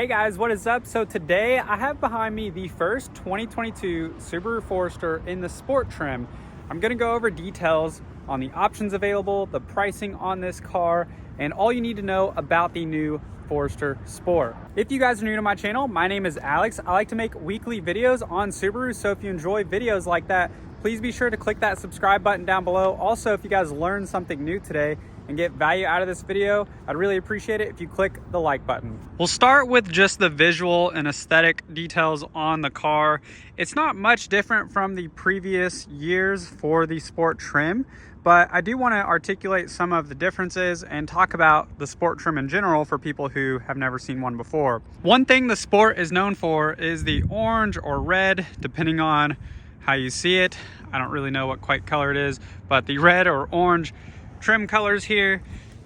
Hey guys, what is up? So today I have behind me the first 2022 Subaru Forester in the sport trim. I'm gonna go over details on the options available, the pricing on this car, and all you need to know about the new Forester Sport. If you guys are new to my channel, my name is Alex. I like to make weekly videos on Subaru, so if you enjoy videos like that, please be sure to click that subscribe button down below. Also, if you guys learned something new today and get value out of this video, I'd really appreciate it if you click the like button. We'll start with just the visual and aesthetic details on the car. It's not much different from the previous years for the sport trim, but I do want to articulate some of the differences and talk about the sport trim in general for people who have never seen one before. One thing the Sport is known for is the orange or red, depending on how you see it. I don't really know what quite color it is, but the red or orange trim colors here,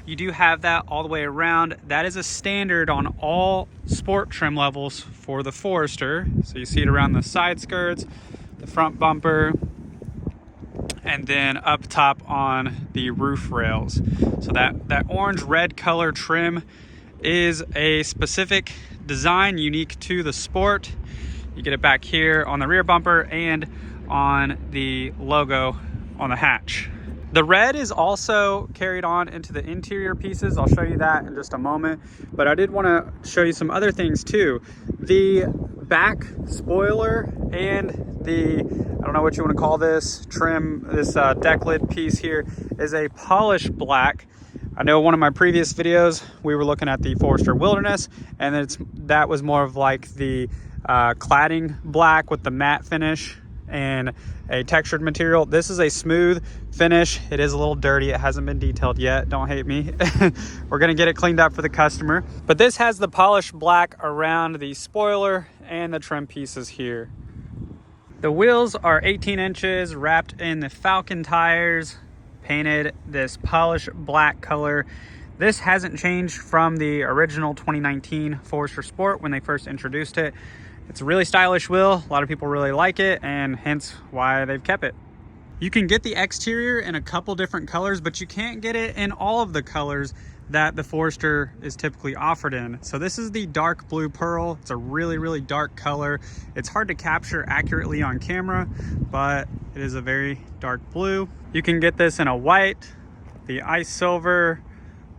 you do have that all the way around. That is a standard on all sport trim levels for the Forester. So you see it around the side skirts, the front bumper, and then up top on the roof rails. So that orange red color trim is a specific design unique to the Sport. You get it back here on the rear bumper and on the logo on the hatch. The red is also carried on into the interior pieces. I'll show you that in just a moment, but I did want to show you some other things too. The back spoiler and the, I don't know what you want to call this trim, this deck lid piece here is a polished black. I know one of my previous videos, we were looking at the Forester Wilderness, and that was more of like the cladding black with the matte finish and a textured material. This is a smooth finish. It is a little dirty. It hasn't been detailed yet. Don't hate me. We're gonna get it cleaned up for the customer. But this has the polished black around the spoiler and the trim pieces here. The wheels are 18 inches, wrapped in the Falcon tires, painted this polished black color. This hasn't changed from the original 2019 Forester Sport when they first introduced it. It's a really stylish wheel. A lot of people really like it, and hence why they've kept it. You can get the exterior in a couple different colors, but you can't get it in all of the colors that the Forester is typically offered in. So this is the dark blue pearl. It's a really, really dark color. It's hard to capture accurately on camera, but it is a very dark blue. You can get this in a white, the ice silver,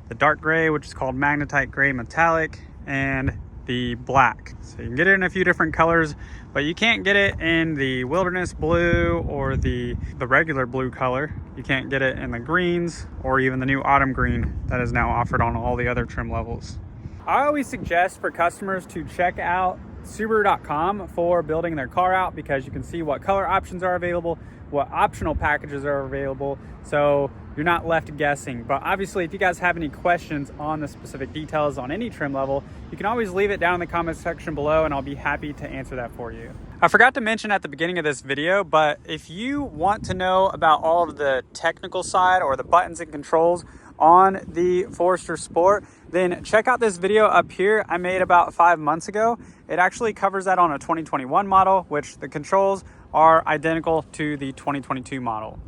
the dark gray, which is called magnetite gray metallic, and the black. So you can get it in a few different colors, but you can't get it in the wilderness blue or the regular blue color. You can't get it in the greens or even the new autumn green that is now offered on all the other trim levels. I always suggest for customers to check out Subaru.com for building their car out, because you can see what color options are available, what optional packages are available, so you're not left guessing. But obviously, if you guys have any questions on the specific details on any trim level, you can always leave it down in the comment section below and I'll be happy to answer that for you. I forgot to mention at the beginning of this video, but if you want to know about all of the technical side or the buttons and controls on the Forester Sport, then check out this video up here I made about 5 months ago. It actually covers that on a 2021 model, which the controls are identical to the 2022 model.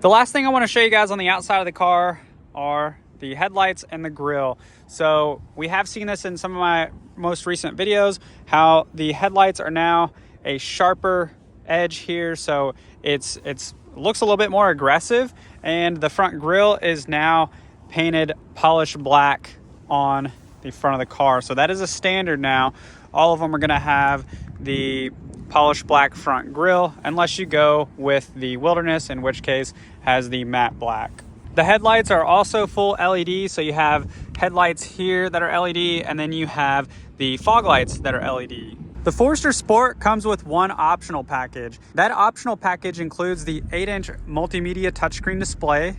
The last thing I want to show you guys on the outside of the car are the headlights and the grille. So we have seen this in some of my most recent videos, how the headlights are now a sharper edge here. So it looks a little bit more aggressive, and the front grille is now painted polished black on the front of the car. So that is a standard now. All of them are going to have the polished black front grille, unless you go with the Wilderness, in which case has the matte black. The headlights are also full LED, so you have headlights here that are LED, and then you have the fog lights that are LED. The Forester Sport comes with one optional package. That optional package includes the 8-inch multimedia touchscreen display.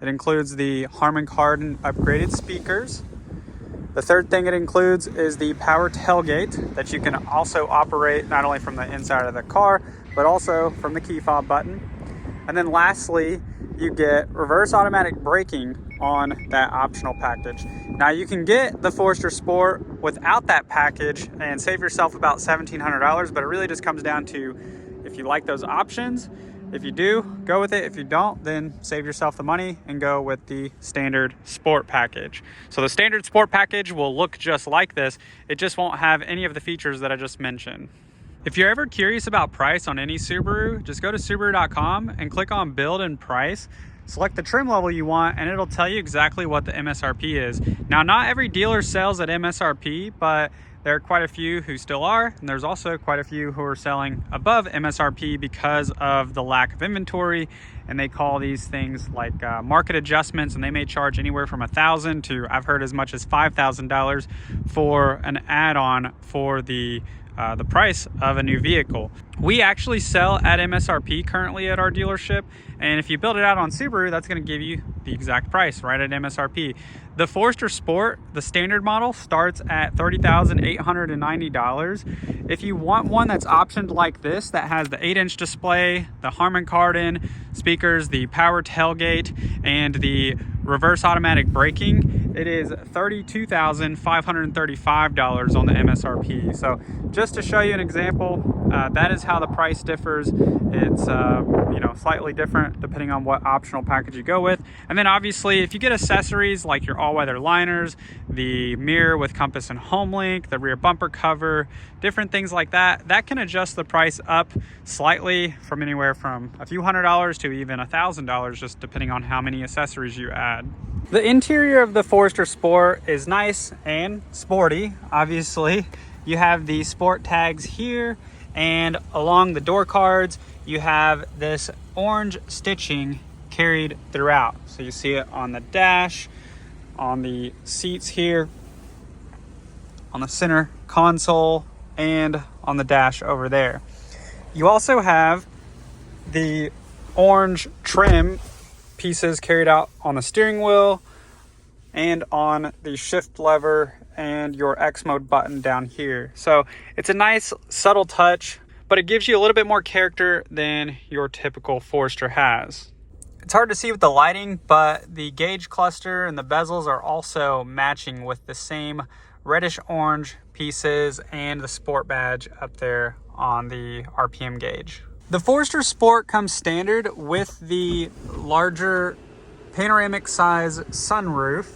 It includes the Harman Kardon upgraded speakers. The third thing it includes is the power tailgate that you can also operate not only from the inside of the car, but also from the key fob button. And then lastly, you get reverse automatic braking on that optional package. Now you can get the Forester Sport without that package and save yourself about $1,700, but it really just comes down to if you like those options If you do, go with it. If you don't, then save yourself the money and go with the standard sport package. So the standard sport package will look just like this. It just won't have any of the features that I just mentioned. If you're ever curious about price on any Subaru, just go to Subaru.com and click on build and price. Select the trim level you want and it'll tell you exactly what the MSRP is. Now, not every dealer sells at MSRP, but there are quite a few who still are, and there's also quite a few who are selling above MSRP because of the lack of inventory, and they call these things like market adjustments, and they may charge anywhere from $1,000 to, I've heard, as much as $5,000 for an add-on for the price of a new vehicle. We actually sell at MSRP currently at our dealership, and if you build it out on Subaru, that's going to give you the exact price right at MSRP. The Forester Sport, the standard model, starts at $30,890. If you want one that's optioned like this, that has the 8-inch display, the Harman Kardon speakers, the power tailgate, and the reverse automatic braking, it is $32,535 on the MSRP. So just to show you an example, that is how the price differs. It's slightly different depending on what optional package you go with. And then obviously if you get accessories like your all-weather liners, the mirror with compass and home link, the rear bumper cover, different things like that, that can adjust the price up slightly from anywhere from a few $100s to even $1,000, just depending on how many accessories you add. The interior of the Forester Sport is nice and sporty. Obviously, you have the sport tags here, and along the door cards, you have this orange stitching carried throughout. So you see it on the dash, on the seats here, on the center console, and on the dash over there. You also have the orange trim pieces carried out on the steering wheel and on the shift lever and your X mode button down here. So it's a nice subtle touch, but it gives you a little bit more character than your typical Forester has. It's hard to see with the lighting, but the gauge cluster and the bezels are also matching with the same reddish orange pieces and the sport badge up there on the RPM gauge. The Forester Sport comes standard with the larger panoramic size sunroof.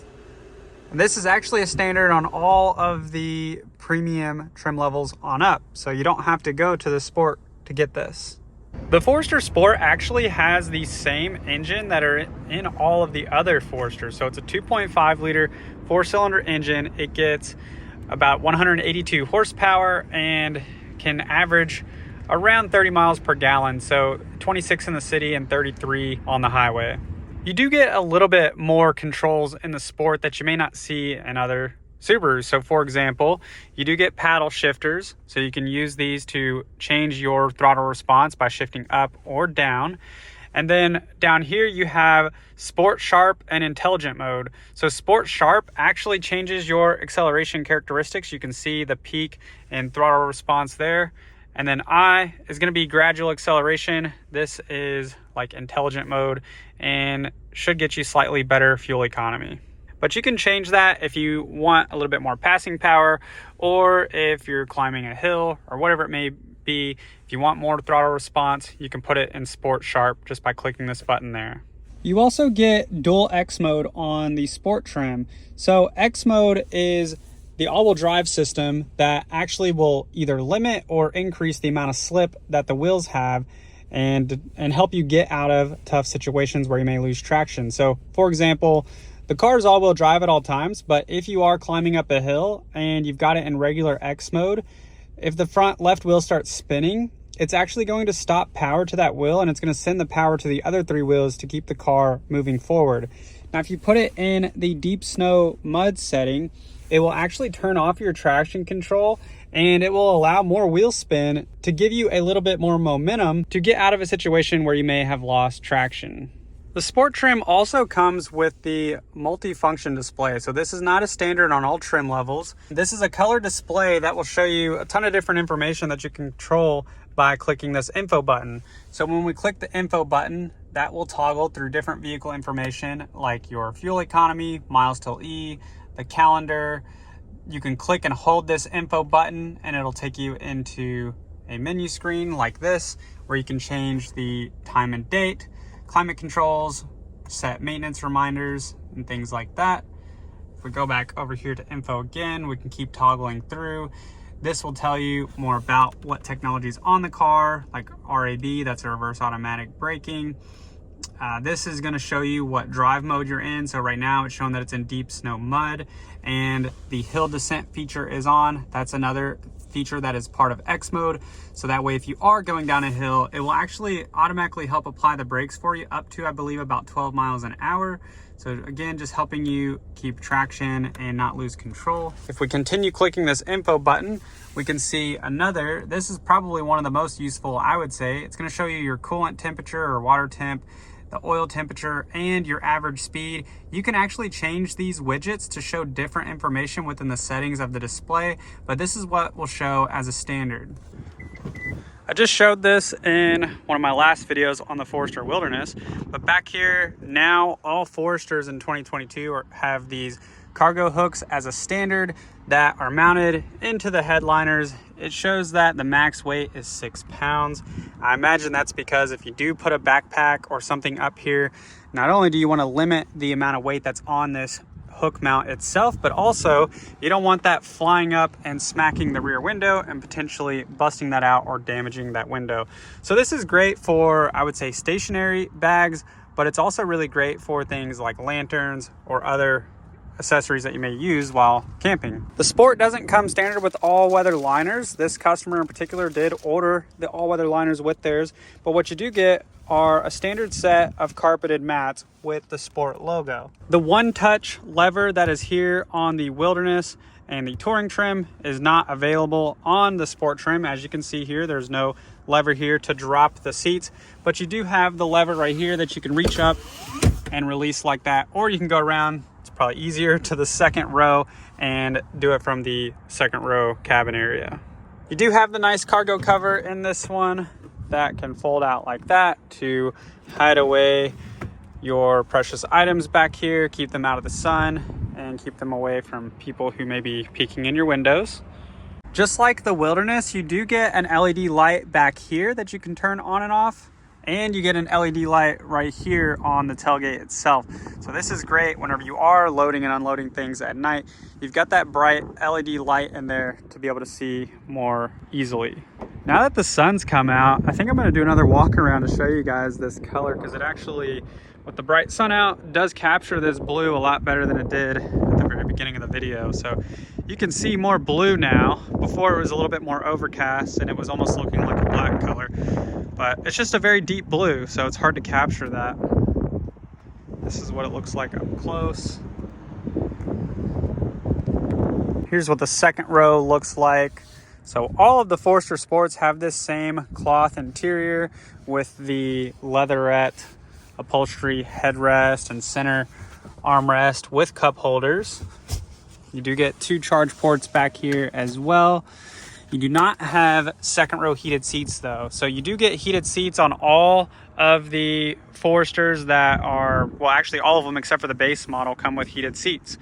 And this is actually a standard on all of the premium trim levels on up. So you don't have to go to the Sport to get this. The Forester Sport actually has the same engine that are in all of the other Foresters. So it's a 2.5 liter 4-cylinder engine. It gets about 182 horsepower and can average around 30 miles per gallon, so 26 in the city and 33 on the highway. You do get a little bit more controls in the Sport that you may not see in other Subarus. So for example, you do get paddle shifters, so you can use these to change your throttle response by shifting up or down. And then down here you have Sport Sharp and Intelligent mode. So Sport Sharp actually changes your acceleration characteristics. You can see the peak and throttle response there. And then I is going to be gradual acceleration. This is like intelligent mode and should get you slightly better fuel economy. But you can change that if you want a little bit more passing power, or if you're climbing a hill or whatever it may be. If you want more throttle response, you can put it in Sport Sharp just by clicking this button there. You also get dual X mode on the Sport trim. So X mode is the all-wheel drive system that actually will either limit or increase the amount of slip that the wheels have and help you get out of tough situations where you may lose traction. So for example, the car is all-wheel drive at all times, but if you are climbing up a hill and you've got it in regular X mode, if the front left wheel starts spinning, it's actually going to stop power to that wheel and it's going to send the power to the other three wheels to keep the car moving forward. Now, if you put it in the deep snow mud setting, it will actually turn off your traction control and it will allow more wheel spin to give you a little bit more momentum to get out of a situation where you may have lost traction. The Sport trim also comes with the multi-function display. So this is not a standard on all trim levels. This is a color display that will show you a ton of different information that you can control by clicking this info button. So when we click the info button, that will toggle through different vehicle information like your fuel economy, miles till E, the calendar. You can click and hold this info button and it'll take you into a menu screen like this, where you can change the time and date, climate controls, set maintenance reminders, and things like that. If we go back over here to info again, we can keep toggling through. This will tell you more about what technology is on the car, like RAB, that's a reverse automatic braking. This is going to show you what drive mode you're in. So right now it's showing that it's in deep snow mud, and the hill descent feature is on. That's another feature that is part of X mode. So that way, if you are going down a hill, it will actually automatically help apply the brakes for you up to, I believe, about 12 miles an hour. So again, just helping you keep traction and not lose control. If we continue clicking this info button, we can see another. This is probably one of the most useful, I would say. It's going to show you your coolant temperature or water temp, the oil temperature, and your average speed. You can actually change these widgets to show different information within the settings of the display, but this is what will show as a standard. I just showed this in one of my last videos on the Forester Wilderness, but back here now, all Foresters in 2022 have these cargo hooks as a standard that are mounted into the headliners. It shows that the max weight is 6 pounds. I imagine that's because if you do put a backpack or something up here, not only do you want to limit the amount of weight that's on this hook mount itself, but also you don't want that flying up and smacking the rear window and potentially busting that out or damaging that window. So this is great for, I would say, stationary bags, but it's also really great for things like lanterns or other accessories that you may use while camping. The Sport doesn't come standard with all-weather liners. This customer in particular did order the all-weather liners with theirs, but what you do get are a standard set of carpeted mats with the Sport logo. The one-touch lever that is here on the Wilderness and the Touring trim is not available on the Sport trim. As you can see here, there's no lever here to drop the seats, but you do have the lever right here that you can reach up and release like that, or you can go around, it's probably easier, to the second row and do it from the second row cabin area. You do have the nice cargo cover in this one that can fold out like that to hide away your precious items back here, keep them out of the sun, and keep them away from people who may be peeking in your windows. Just like the Wilderness, you do get an LED light back here that you can turn on and off, and you get an LED light right here on the tailgate itself. So this is great whenever you are loading and unloading things at night. You've got that bright LED light in there to be able to see more easily. Now that the sun's come out, I think I'm gonna do another walk around to show you guys this color, because it actually, with the bright sun out, does capture this blue a lot better than it did at the very beginning of the video. So you can see more blue now. Before it was a little bit more overcast and it was almost looking like a black color, but it's just a very deep blue, so it's hard to capture that. This is what it looks like up close. Here's what the second row looks like. So all of the Forester Sports have this same cloth interior with the leatherette upholstery headrest and center armrest with cup holders. You do get 2 charge ports back here as well. You do not have second row heated seats though. So you do get heated seats on all of the Foresters that are, well, actually all of them except for the base model come with heated seats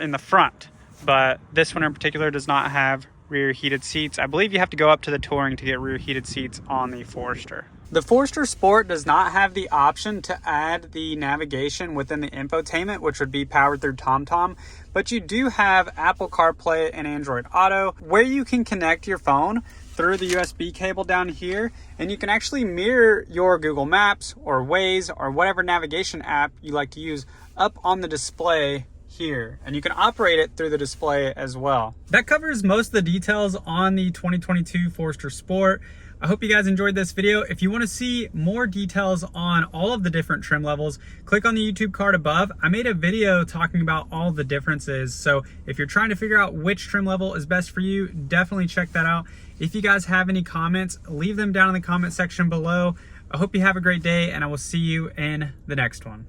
in the front. But this one in particular does not have rear heated seats. I believe you have to go up to the Touring to get rear heated seats on the Forester. The Forester Sport does not have the option to add the navigation within the infotainment, which would be powered through TomTom, but you do have Apple CarPlay and Android Auto, where you can connect your phone through the USB cable down here, and you can actually mirror your Google Maps or Waze or whatever navigation app you like to use up on the display here, and you can operate it through the display as well. That covers most of the details on the 2022 Forester Sport. I hope you guys enjoyed this video. If you want to see more details on all of the different trim levels, click on the YouTube card above. I made a video talking about all the differences. So if you're trying to figure out which trim level is best for you, definitely check that out. If you guys have any comments, leave them down in the comment section below. I hope you have a great day, and I will see you in the next one.